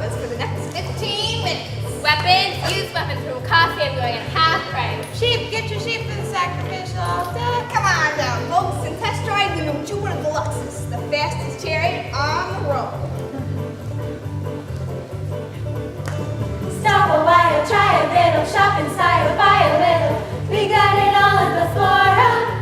us for the next 15 minutes. Weapons, use weapons from coffee. I'm going at half price. Sheep, get your sheep for the sacrificial altar. Come on now, folks, and test drive the new Jupiter Deluxes, the fastest chariot on the road. Stop a while, try a little, shop in style, buy a little. We got it all at the Forum.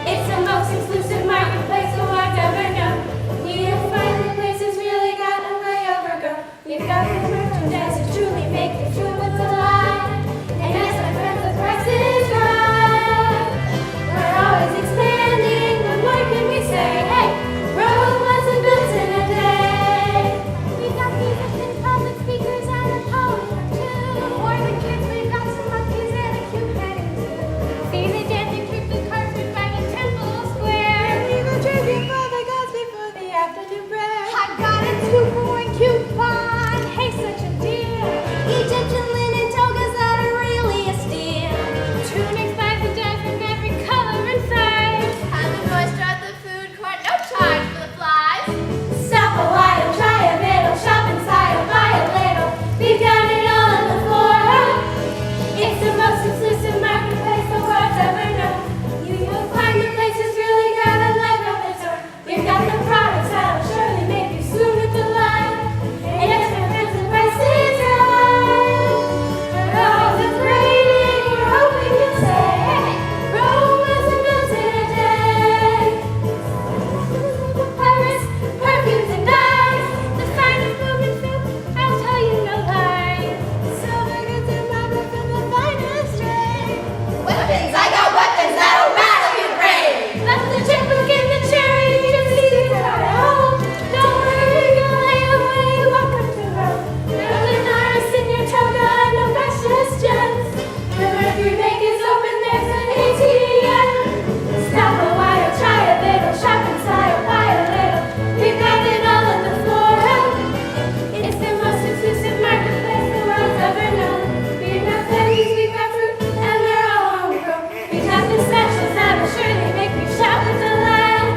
It's the most exclusive marketplace the world ever known. You'll find the places really got a layover, girl. We've got the merchandise to truly make the food with a lie. And yes, my friends, the price is right. We're always expanding. What more can we say? Hey, Rome wasn't built in a day. We got music and public speakers and a poet or two. For the kids, we've got some monkeys and a cute petting zoo. See the dancing troupe with carpet by the Temple Square. And we go tribute for the gods before the afternoon prayer. I got a 2-for-1 coupon. Hey, such a deal. Egyptian linen togas that are really a steal. Tunics by the dozen, every color and size. Time to moisture at the food court. No charge for the flies. Stop a while, try a little, shop in style, buy a little. We've got it all at the Forum. It's the most exclusive marketplace the world's ever known. You'll find the places really got a leg of its own. We've got the products that'll surely make you swoon at the line. And yes, my friends, the price is right. We're always upgrading, we're hoping you'll say, hey, Rome wasn't built in a day. Paris, perfumes and dyes, the finest moving food, I'll tell you no lie. Silver goods and marble from the finest trade. Weapons, I got weapons that'll rattle your brain. That's the checkbook and the cherry, just leave it at home. Don't worry, you'll lay away, welcome to Rome. There's an artist in your toga, no precious gems. The Mercury Bank is open, there's an ATM. Stop a while, try a little, shop in style, buy a little. We've got it all at the Forum. It's the most exclusive marketplace the world's ever known. We've got pennies, we've got fruit, and they're all homegrown. We've got the specials that'll surely make you shout with delight.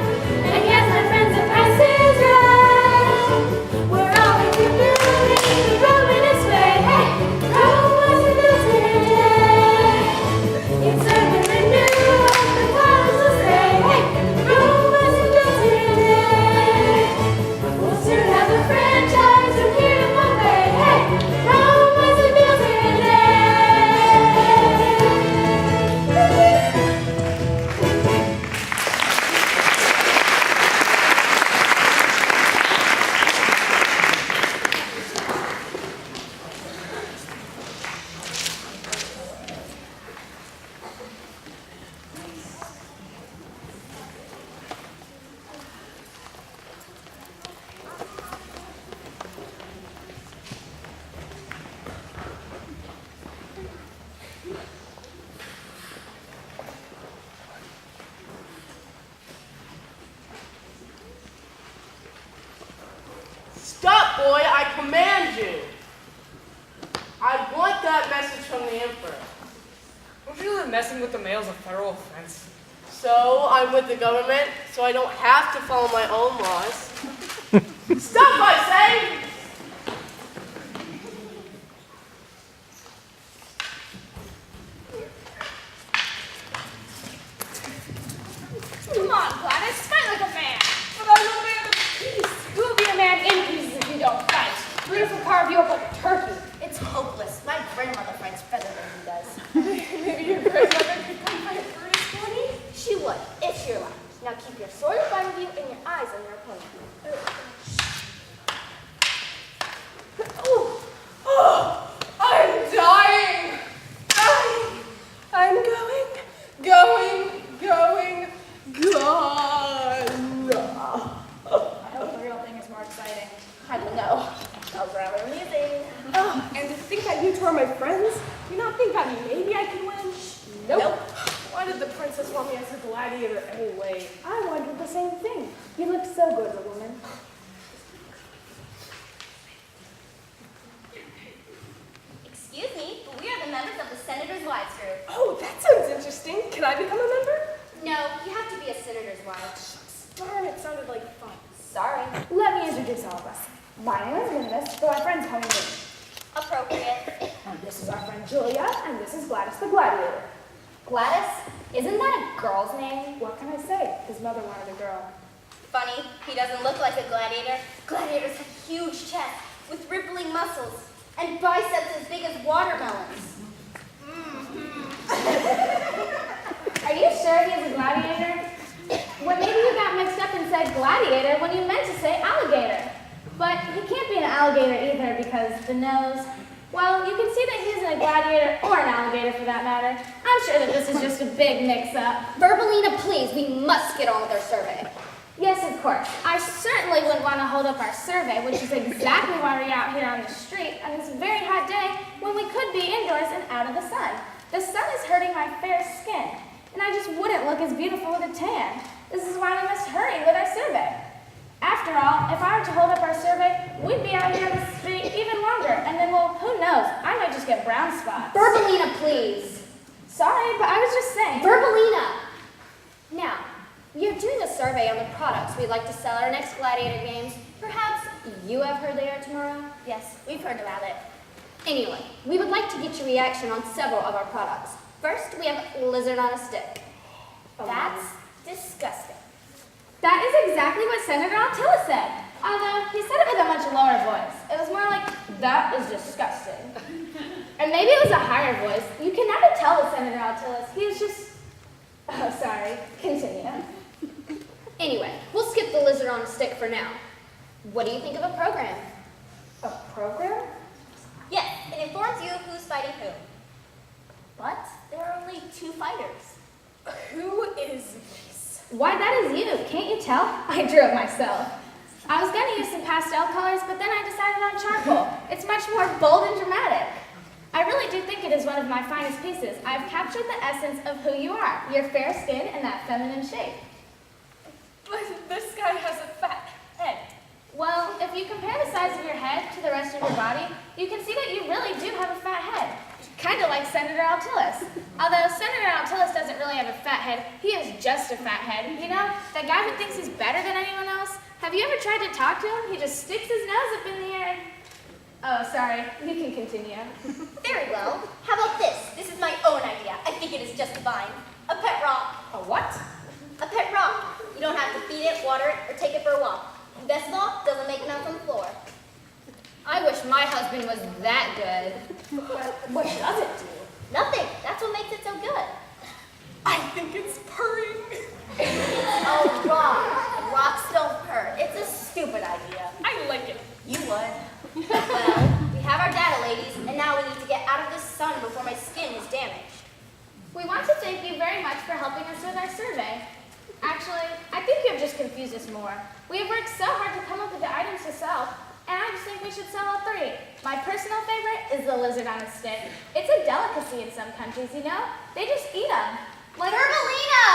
And yes, my friends, the price is right. We're always rebuilding, Rome in its way. Hey, Rome wasn't built in a day. It's urban renewal, the colors will say. Hey, Rome wasn't built in a day. We'll soon have a franchise from here to Bombay. Hey, Rome wasn't built in a day. Stop, boy, I command you. I want that message from the Emperor. Don't you know that messing with the mail is a federal offense? So I'm with the government, so I don't have to follow my own laws. Stop, I say! Come on, Gladys, fight like a man. But I'm a man of peace. You will be a man in pieces if you don't fight. Brutus will carve you up like a turkey. It's hopeless. My grandmother fights better than he does. Maybe your grandmother could come fight Brutus for me. She would, if she were allowed. Now keep your sword in front of you and your eyes on your opponent. Oh, I'm dying. Dying. I'm going, gone. I hope the real thing is more exciting. I don't know. That was rather amusing. Oh, and to think that you two are my friends? Do you not think that maybe I could win? Nope. Why did the princess want me as a gladiator anyway? I wondered the same thing. You look so good as a woman. Excuse me, but we are the members of the Senator's Wives group. Oh, that sounds interesting. Can I become a member? No, you have to be a senator's wife. Darn, it sounded like fun. Sorry. Let me introduce all of us. My name is Nimbus, but my friends call me Minnie. Appropriate. And this is our friend Julia, and this is Gladys the Gladiator. Gladys? Isn't that a girl's name? What can I say? His mother wanted a girl. Funny, he doesn't look like a gladiator. Gladiators have huge chests with rippling muscles and biceps as big as watermelons. Are you sure he's a gladiator? Well, maybe you got mixed up and said gladiator when you meant to say alligator. But he can't be an alligator either because the nose, well, you can see that he isn't a gladiator or an alligator for that matter. I'm sure that this is just a big mix-up. Verbelina, please, we must get on with our survey. Yes, of course. I certainly wouldn't want to hold up our survey, which is exactly why we're out here on the street on this very hot day when we could be indoors and out of the sun. The sun is hurting my fair skin, and I just wouldn't look as beautiful with a tan. This is why we must hurry with our survey. After all, if I were to hold up our survey, we'd be out here on the street even longer, and then, well, who knows? I might just get brown spots. Verbelina, please. Sorry, but I was just saying. Verbelina! Now, we are doing a survey on the products we'd like to sell at our next Gladiator Games. Perhaps you have heard they are tomorrow? Yes, we've heard about it. Anyway, we would like to get your reaction on several of our products. First, we have Lizard on a Stick. That's disgusting. That is exactly what Senator Altilla said. Although, he said it with a much lower voice. It was more like, that is disgusting. And maybe it was a higher voice. You can never tell with Senator Altilla's. He is just... Oh, sorry. Continue. Anyway, we'll skip the Lizard on a Stick for now. What do you think of a program? A program? Yes, it informs you of who's fighting who. But there are only 2 fighters. Who is this? Why, that is you. Can't you tell? I drew it myself. I was going to use some pastel colors, but then I decided on charcoal. It's much more bold and dramatic. I really do think it is one of my finest pieces. I've captured the essence of who you are, your fair skin and that feminine shape. But this guy has a fat head. Well, if you compare the size of your head to the rest of your body, you can see that you really do have a fat head. Kind of like Senator Altilis. Although Senator Altilis doesn't really have a fat head, he is just a fat head. You know, that guy who thinks he's better than anyone else? Have you ever tried to talk to him? He just sticks his nose up in the air. Oh, sorry. You can continue. Very well. How about this? This is my own idea. I think it is just divine. A pet rock. A what? A pet rock. You don't have to feed it, water it, or take it for a walk. Best of all, doesn't make a mess on the floor. I wish my husband was that good. What does it do? Nothing. That's what makes it so good. I think it's purring. Oh, wrong. Rocks don't hurt. It's a stupid idea. I like it. You would. Well, we have our data, ladies, and now we need to get out of this sun before my skin is damaged. We want to thank you very much for helping us with our survey. Actually, I think you have just confused us more. We have worked so hard to come up with the items to sell, and I just think we should sell all 3. My personal favorite is the lizard on a stick. It's a delicacy in some countries, you know? They just eat them. Like Verbelina!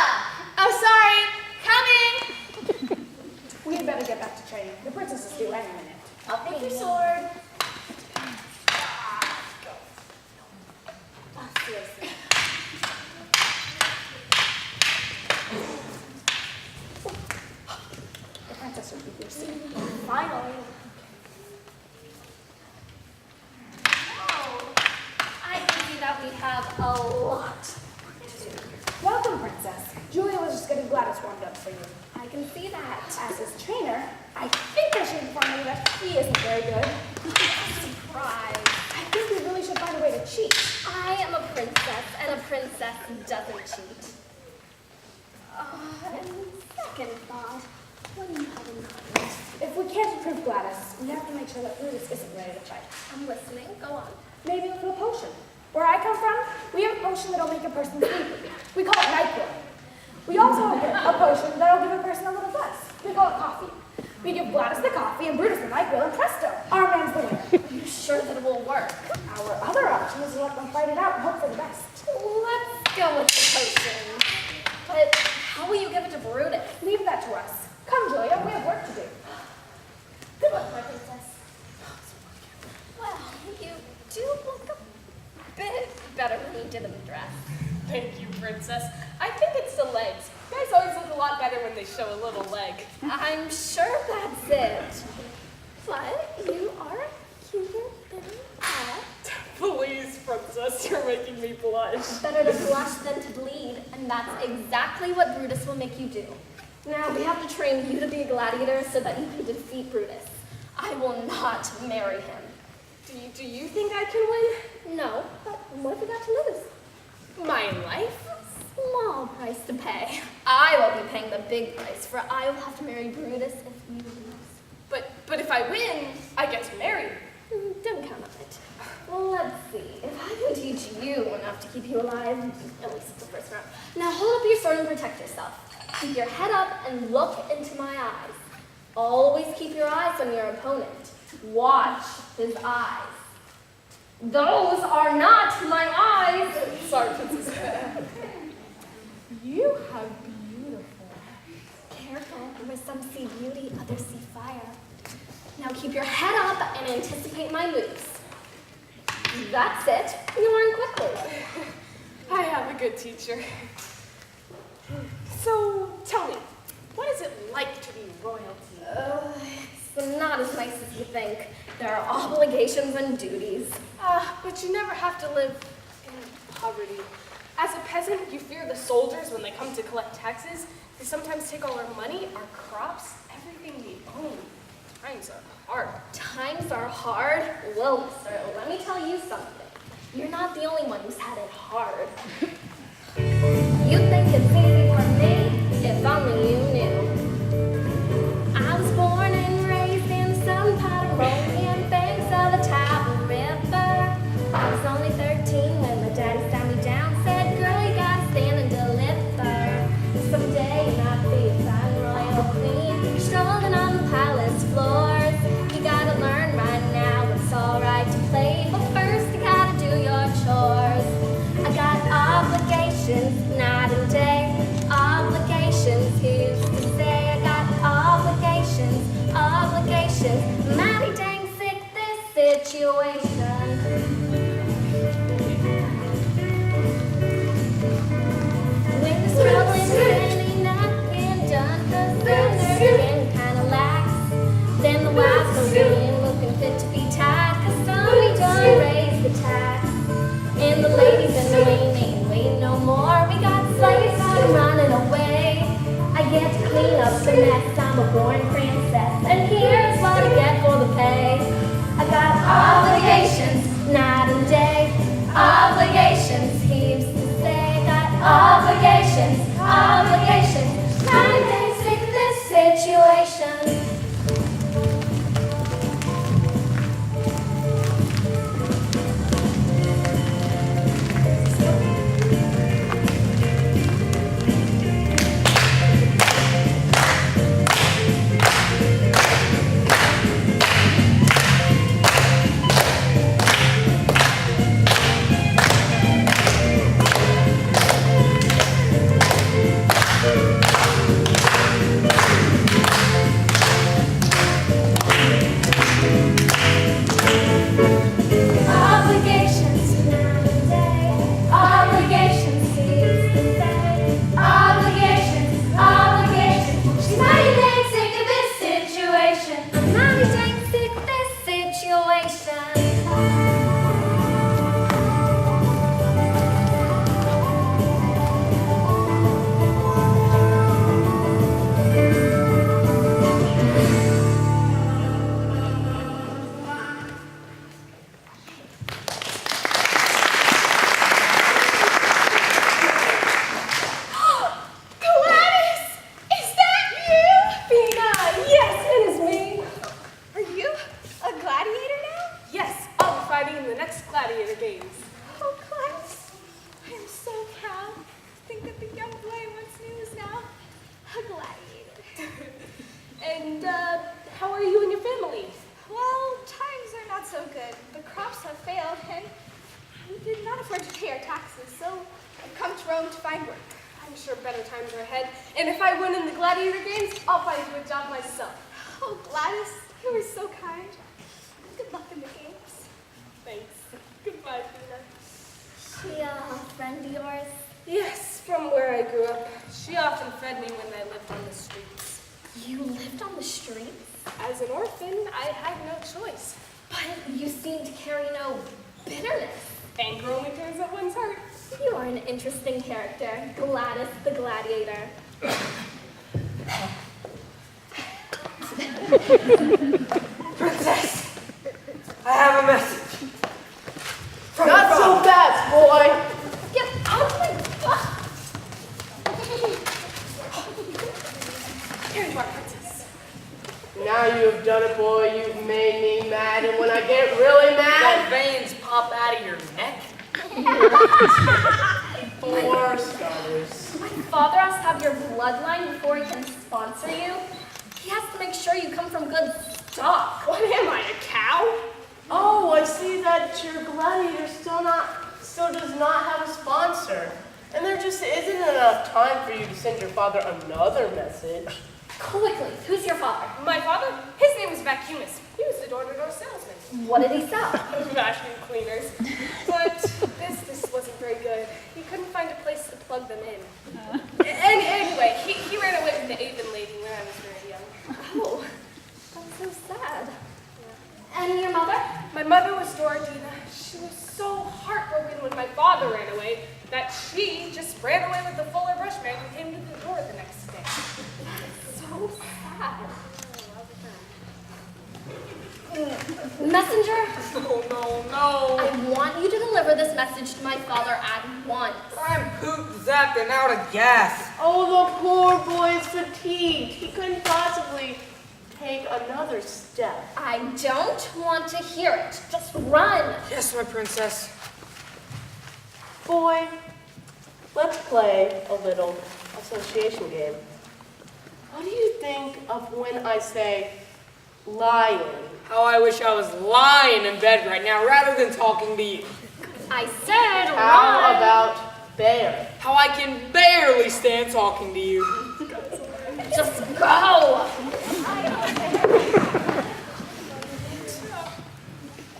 Oh, sorry. Coming! We had better get back to training. The princess is due any minute. I'll take your sword. Oh, seriously. The princess will be here soon. Finally. Oh, I can see that we have a lot. Welcome, princess. Julia was just getting Gladys warmed up for you. I can see that. As his trainer, I think I should inform you that he isn't very good. Surprise. I think we really should find a way to cheat. I am a princess, and a princess doesn't cheat. And second thought, what do you have in mind? If we can't improve Gladys, we have to make sure that Brutus isn't ready to fight. I'm listening. Go on. Maybe a little potion. Where I come from, we have a potion that'll make a person sleepy. We call it NyQuil. We also have a potion that'll give a person a little buzz. We call it coffee. We give Gladys the coffee and Brutus the NyQuil, and presto, our man's the winner. Are you sure that it will work? Our other option is to let them fight it out and hope for the best. Let's go with the potion. But how will you give it to Brutus? Leave that to us. Come, Julia, we have work to do. Good luck, my princess. Well, you do look a bit better than you did in the dress. Thank you, princess. I think it's the legs. Guys always look a lot better when they show a little leg. I'm sure that's it. But Jesus, you're making me blush. Better to blush than to bleed, and that's exactly what Brutus will make you do. Now, we have to train you to be a gladiator so that you can defeat Brutus. I will not marry him. Do you think I can win? No, but what if we got to lose? My life? Small price to pay. I will be paying the big price, for I will have to marry Brutus if you lose. But if I win, I get to marry. Don't count on it. Well, let's see. If I can teach you enough to keep you alive, at least the first round. Now hold up your sword and protect yourself. Keep your head up and look into my eyes. Always keep your eyes on your opponent. Watch his eyes. Those are not my eyes. Sorry, Princess. You have beautiful. Careful, where some see beauty, others see fire. Now keep your head up and anticipate my moves. That's it. You learn quickly. I have a good teacher. So, tell me, what is it like to be royalty? It's not as nice as you think. There are obligations and duties. But you never have to live in poverty. As a peasant, you fear the soldiers when they come to collect taxes. They sometimes take all our money, our crops, everything we own. Times are hard. Times are hard. Well, mister, let me tell you something. You're not the only one who's had it hard. You think it's easy for me? If only you knew. I was born and raised in the southern part of Romanian banks of the Tiber River. I was only 13 when my daddy sat me down, said, "Girl, you gotta stand and deliver. Someday you might be a fine royal queen, strolling on the palace floors. You gotta learn right now it's alright to play, but first you gotta do your chores. I got obligations, night and day. Obligations, he used to say. I got obligations, obligations. Mighty dang sick this situation. When the struggling really knocking done, 'cause they're getting kinda lax. Then the wives go in looking fit to be tied, 'cause somebody done raised the tax. And the ladies in the lane ain't waiting no more. We got slaves out running away. I get to clean up the mess. I'm a born princess, and here's what I get for the pay. I got obligations, night and day. Obligations, he used to say. I got obligations, obligations. Night and day, sick of this situation. Obligations, night and day. Obligations, he used to say. Obligations, obligations. She's mighty dang sick of this situation. I'm mighty dang sick of this situation. Gladys! Is that you? Bina, yes, it is me. Are you a gladiator now? Yes, I'll be fighting in the next gladiator games. Oh, Gladys, I am so proud to think that the young boy I once knew is now a gladiator. And how are you and your family? Well, times are not so good. The crops have failed, and we did not afford to pay our taxes, so I've come to Rome to find work. I'm sure better times are ahead. And if I win in the gladiator games, I'll find you a job myself. Oh, Gladys, you were so kind. Good luck in the games. Thanks. Goodbye, Bina. She a friend of yours? Yes, from where I grew up. She often fed me when I lived on the streets. You lived on the streets? As an orphan, I had no choice. But you seem to carry no bitterness. Anger only tears at one's heart. You are an interesting character, Gladys the Gladiator. Princess, I have a message. Not so fast, boy. Get out of my butt! Here you are, princess. Now you have done it, boy. You've made me mad, and when I get really That mad, veins pop out of your neck. for starters. My father has to have your bloodline before he can sponsor you. He has to make sure you come from good stock. What am I, a cow? Oh, I see that your gladiator still does not have a sponsor. And there just isn't enough time for you to send your father another message. Quickly, who's your father? My father? His name was Vacuumus. He was the door-to-door salesman. What did he sell? Vacuum cleaners. But this wasn't very good. He couldn't find a place to plug them in. Anyway, he ran away with the Avon lady when I was very young. Oh, that's so sad. And your mother? My mother was Doradina. She was so heartbroken when my father ran away that she just ran away with the Fuller Brush man who came to the door the next day. So sad. Messenger, No. I want you to deliver this message to my father at once. I'm poop zapped and out of gas. Oh, the poor boy is fatigued. He couldn't possibly take another step. I don't want to hear it. Just run. Yes, my princess. Boy, let's play a little association game. What do you think of when I say lion? How I wish I was lying in bed right now rather than talking to you. I said How run. about bear? How I can barely stand talking to you. Just go.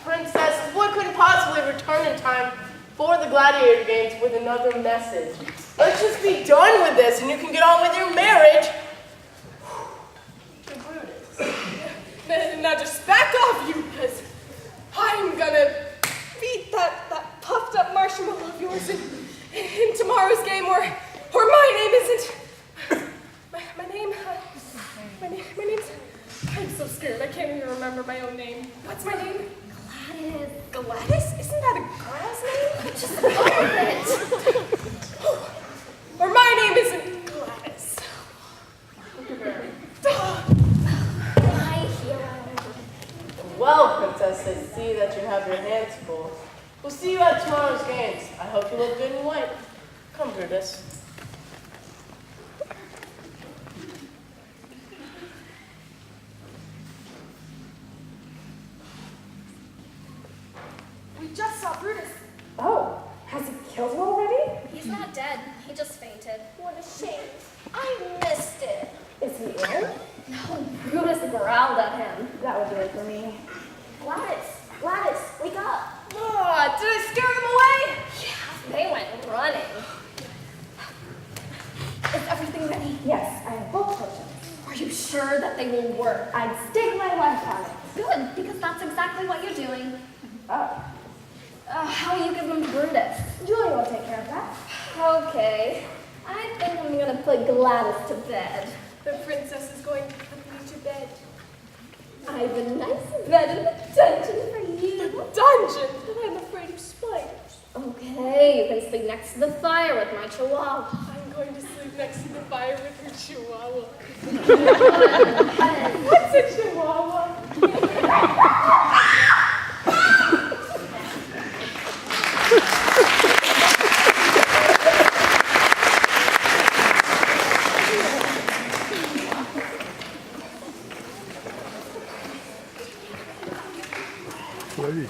Princess, boy couldn't possibly return in time for the gladiator games with another message. Let's just be done with this and you can get on with your marriage. To Brutus. Now just back off, you, because I'm gonna beat that puffed up marshmallow of yours in tomorrow's game, or my name isn't. My name's. I'm so scared. I can't even remember my own name. What's my name? Gladys. Gladys? Isn't that a girl's name? Just go with it. Or my name isn't Gladys. My hero. Well, Princess, I see that you have your hands full. We'll see you at tomorrow's games. I hope you look good in white. Come, Brutus. We just saw Brutus. Oh, has he killed her already? He's not dead. He just fainted. What a shame. I missed it. Is he ill? No, Brutus growled at him. That would do it for me. Gladys, wake up. Oh, did I scare them away? Yeah, they went running. Is everything ready? Yes, I have both potions. Are you sure that they will work? I'd stake my life on it. Good, because that's exactly what you're doing. Oh, How will you give them Brutus? Julia will take care of that. Okay, I think I'm gonna put Gladys to bed. The princess is going to put me to bed. I have a nice bed in the dungeon for you. Dungeon, but I'm afraid of spiders. Okay, you can sleep next to the fire with my chihuahua. I'm going to sleep next to the fire with her chihuahua. Bed. What's a chihuahua? Ready.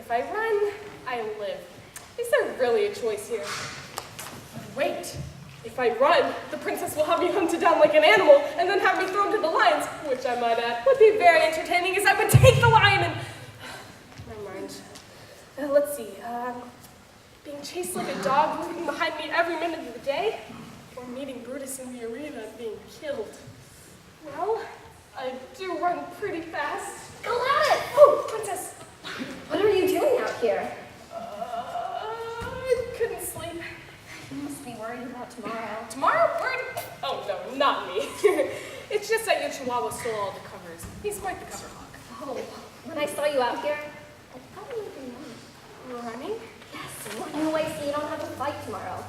If I run, I live. Is there really a choice here? Wait. If I run, the princess will have me hunted down like an animal and then have me thrown to the lions, which I might add would be very entertaining as I would take the lion and... Never mind. Let's see. Being chased like a dog looking behind me every minute of the day, or meeting Brutus in the arena and being killed. Well, I do run pretty fast. Gladys! Oh, princess! What are you doing out here? I couldn't sleep. You must be worried about tomorrow. Tomorrow? Word? Oh, no, not me. It's just that your chihuahua stole all the covers. He's quite the cover hog. Oh, when I saw you out here, I thought you might be running. Running? Yes, running away so you don't have to fight tomorrow.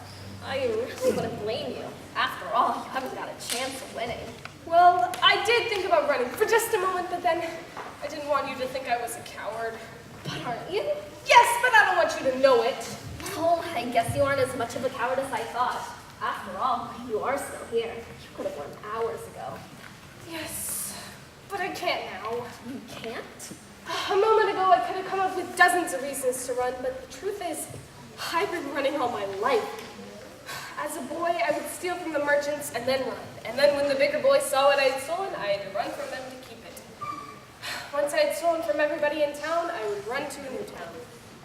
I really wouldn't blame you. After all, you haven't got a chance of winning. Well, I did think about running for just a moment, but then I didn't want you to think I was a coward. But aren't you? Yes, but I don't want you to know it. Oh, I guess you aren't as much of a coward as I thought. After all, you are still here. You could have run hours ago. Yes, but I can't now. You can't? A moment ago, I could have come up with dozens of reasons to run, but the truth is, I've been running all my life. As a boy, I would steal from the merchants and then run. And then when the bigger boys saw what I had stolen, I had to run from them to keep it. Once I had stolen from everybody in town, I would run to a new town.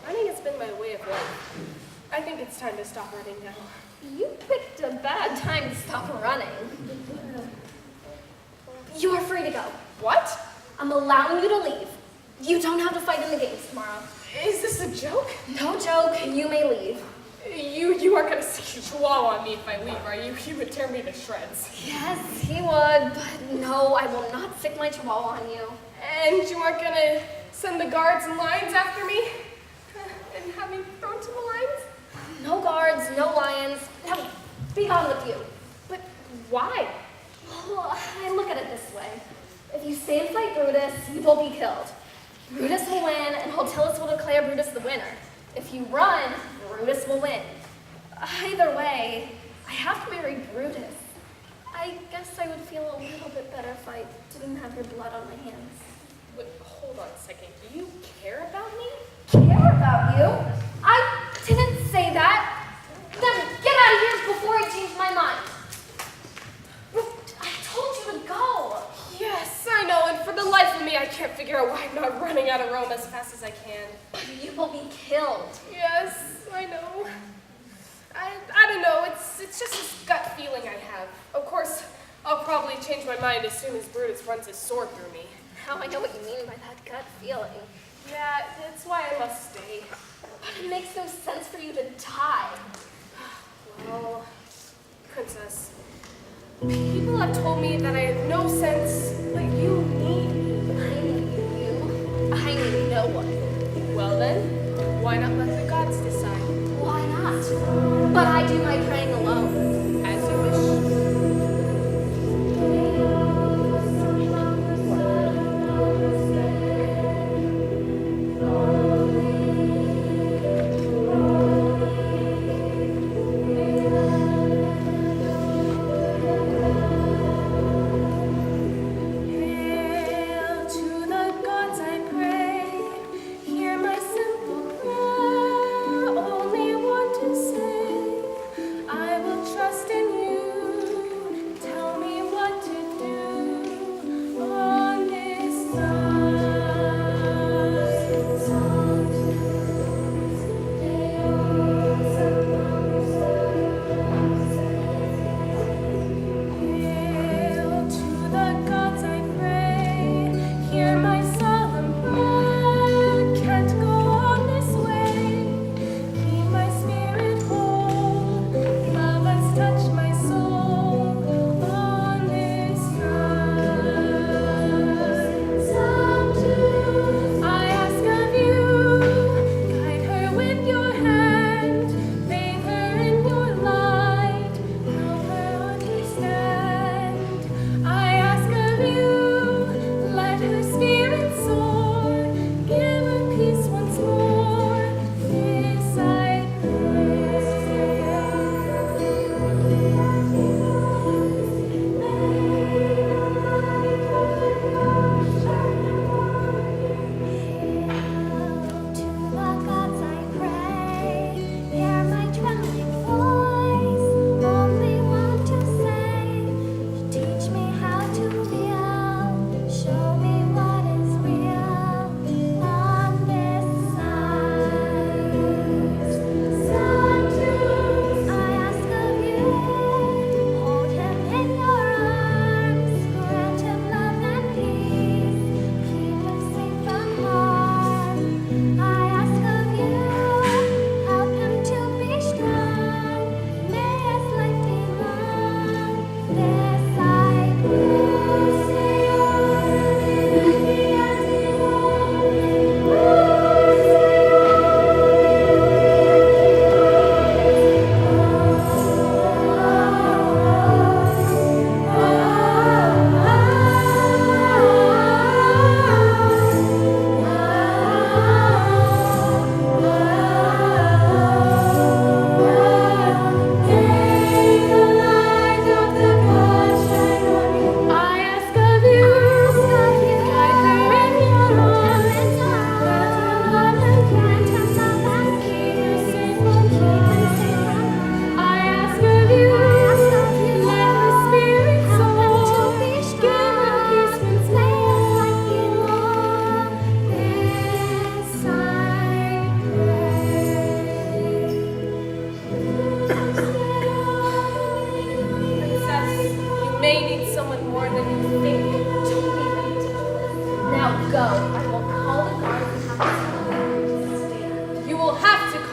Running has been my way of life. I think it's time to stop running now. You picked a bad time to stop running. You are free to go. What? I'm allowing you to leave. You don't have to fight in the games tomorrow. Is this a joke? No joke, you may leave. You aren't going to stick your chihuahua on me if I leave, are you? He would tear me to shreds. Yes, he would, but no, I will not stick my chihuahua on you. And you aren't going to send the guards and lions after me? And have me thrown to the lions? No guards, no lions. Now, be gone with you. But why? Well, I look at it this way. If you stay and fight Brutus, you will be killed. Brutus will win, and Hotellus will declare Brutus the winner. If you run, Brutus will win. Either way, I have to marry Brutus. I guess I would feel a little bit better if I didn't have your blood on my hands. Wait, hold on a second. Do you care about me? Care about you? I didn't say that. Then get out of here before I change my mind. I told you to go. Yes, I know, and for the life of me, I can't figure out why I'm not running out of Rome as fast as I can. You will be killed. Yes, I know. I don't know, it's just this gut feeling I have. Of course, I'll probably change my mind as soon as Brutus runs his sword through me. Now I know what you mean by that gut feeling. Yeah, that's why I must stay. But it makes no sense for you to die. Well, Princess, people have told me that I have no sense, but you need me. I need you. I need no one. Well then, why not let the gods decide? Why not? But I do my praying alone. As you wish. Hail to the gods, I pray. Hear my simple prayer. Only want to say, I will trust.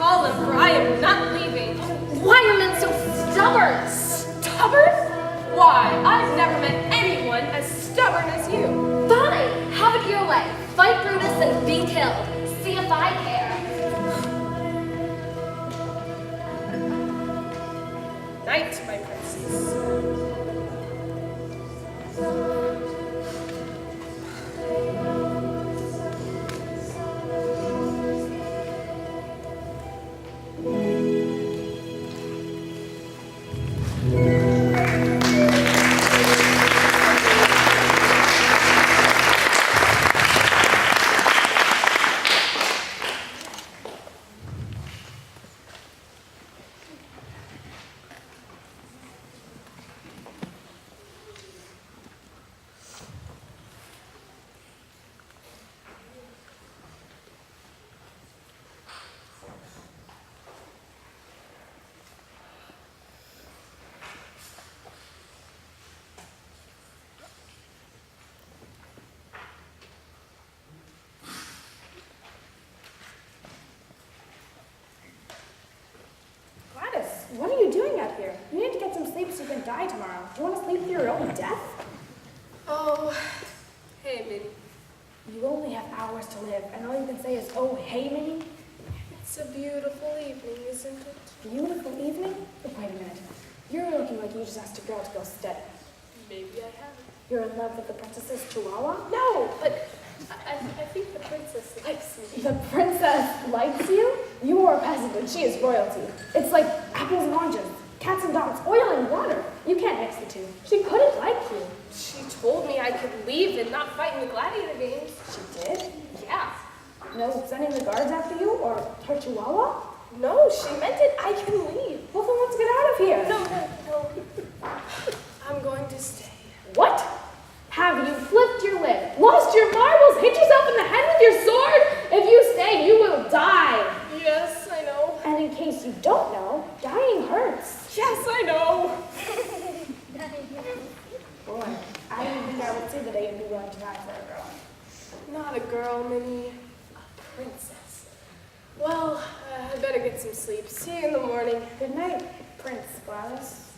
call him, for I am not leaving. Why are men so stubborn? Stubborn? Why, I've never met anyone as stubborn as you. Fine, have it your way. Fight Brutus and be killed. See if I care. Night, my princess. Gladys, what are you doing out here? You need to get some sleep so you can die tomorrow. You want to sleep through your own death? Oh, hey, Minnie. You only have hours to live, and all you can say is, oh, hey, Minnie. It's a beautiful evening, isn't it? Beautiful evening? But wait a minute. You're looking like you just asked a girl to go steady. Maybe I haven't. You're in love with the princess's chihuahua? No, but I think the princess likes me. The princess likes you? You are a peasant and she is royalty. It's like apples and oranges, cats and dogs, oil and water. You can't mix the two. She couldn't like you. She told me I could leave and not fight in the gladiator games. She did? Yeah. No sending the guards after you or her chihuahua? No, she meant it. I can leave. Well, then let's get out of here. No. I'm going to stay. What? Have you flipped your lid, lost your marbles, hit yourself in the head with your sword? If you stay, you will die. Yes, I know. And in case you don't know, dying hurts. Yes, I know. Boy, I didn't think I would see the day you'd be willing to die for a girl. Not a girl, Minnie. A princess. Well, I better get some sleep. See you in the morning. Good night, Prince Gladys.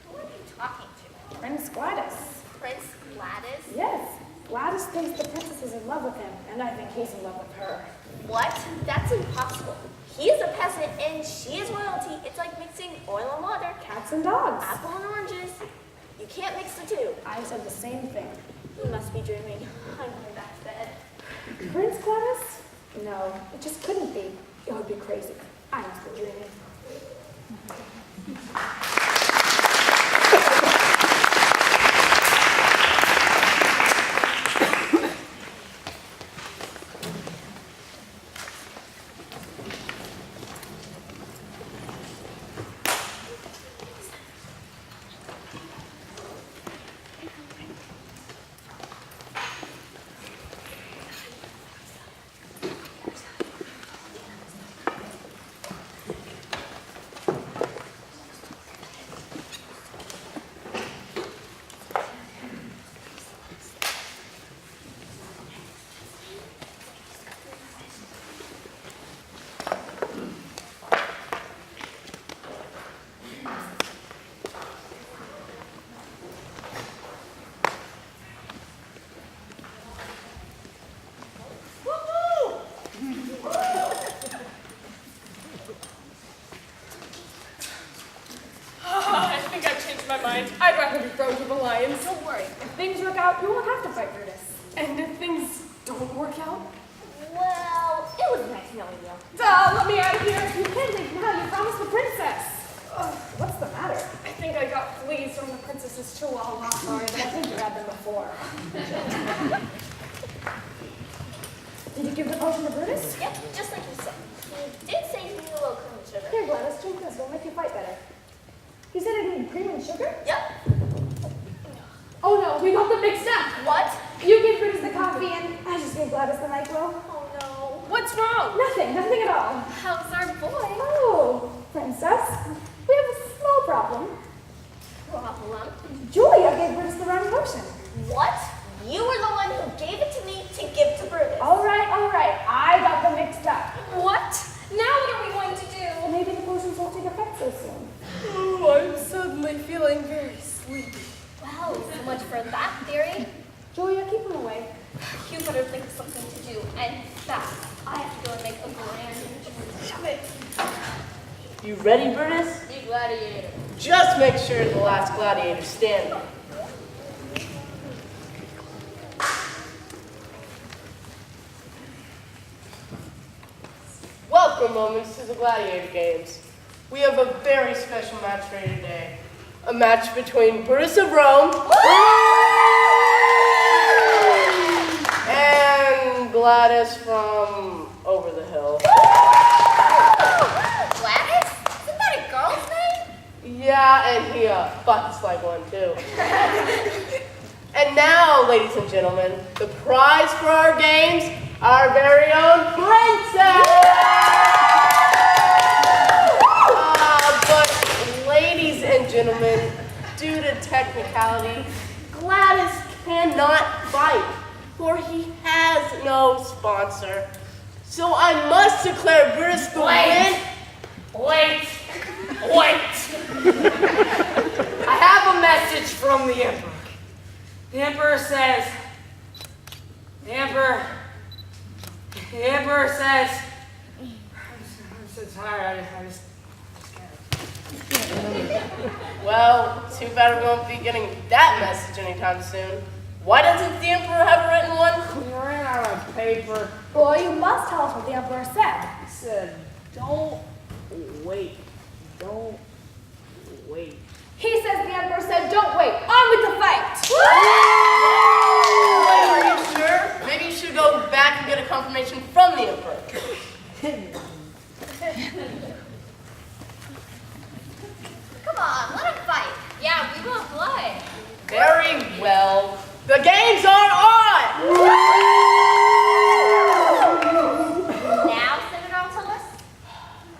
Who are you talking to? Prince Gladys. Prince Gladys? Yes, Gladys thinks the princess is in love with him, and I think he's in love with her. What? That's impossible. He is a peasant and she is royalty. It's like mixing oil and water, Cats and dogs. apple and oranges. You can't mix the two. I said the same thing. You must be dreaming. I'm going back to bed. Prince Gladys? No, it just couldn't be. It would be crazy. I must be dreaming. I think I've changed my mind. I'd rather be thrown to the lions. Don't worry. If things work out, you won't have to fight Brutus. And if things don't work out? Well, it was nice knowing you. Let me out of here. You can't leave now. You promised the princess. What's the matter? I think I got fleas from the princess's chihuahua. Sorry, but I think you had them before. Did you give the potion to Brutus? Yep, just like you said. He did say he needed a little cream and sugar. Here, Gladys, drink this. It'll make you fight better. He said it needed cream and sugar? Yep. Oh no, we got them mixed up. What? You gave Brutus the coffee and I just gave Gladys the NyQuil. Oh no. What's wrong? Nothing at all. How's our boy? Oh, princess, we have a small problem. Problem? Julia gave Brutus the wrong potion. What? You were the one who gave it to me to give to Brutus. All right, I got them mixed up. What? You ready, Brutus? You gladiator. Just make sure the last gladiator's standing. Welcome, Moments, to the Gladiator Games. We have a very special match for you today. A match between Brutus of Rome and Gladys from over the hill. Gladys? Isn't that a girl's name? Yeah, and he fucks like one too. And now, ladies and gentlemen, the prize for our games, our very own princess! But ladies and gentlemen, due to technicality, Gladys cannot fight, for he has no sponsor. So I must declare Brutus the win. Wait! I have a message from the Emperor. The Emperor says, I'm so tired, I just Well, too bad we won't be getting that message anytime soon. Why doesn't the Emperor have a written one? we ran out of paper. Boy, you must tell us what the Emperor said. He said, don't wait. He says the Emperor said, don't wait, on with the fight! Wait, are you sure? Maybe you should go back and get a confirmation from the Emperor. Come on, let him fight. Yeah, we want blood. Very well. The games are on! Now, Senator Altulus,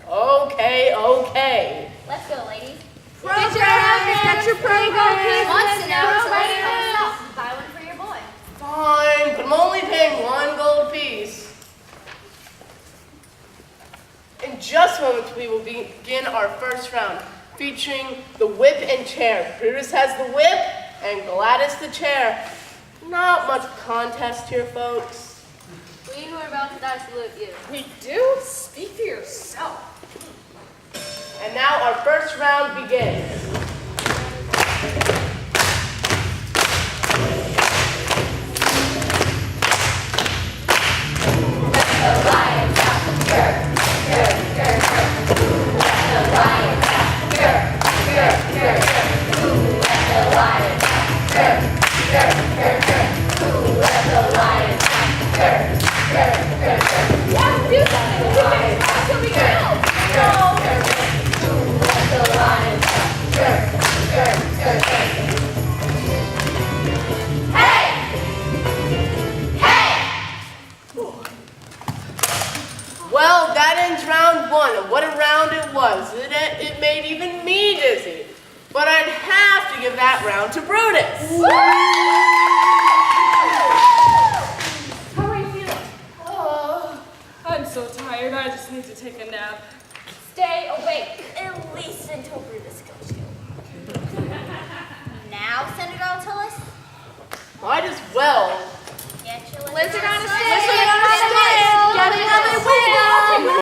Okay. let's go, ladies. Get your program. Once an hour, yourself. Buy one for your boy. Fine, but I'm only paying 1 gold piece. In just moments, we will begin our first round, featuring the whip and chair. Brutus has the whip, and Gladys the chair. Not much contest here, folks. We were about to die salute you. We do? Speak for yourself. And now our first round begins. Well, that ends round 1, and what a round it was. It made even me dizzy. But I'd have to give that round to Brutus. How are you feeling? Oh, I'm so tired. I just need to take a nap. Stay awake. At least until Brutus goes to. Now, Senator Altulus, Might as well.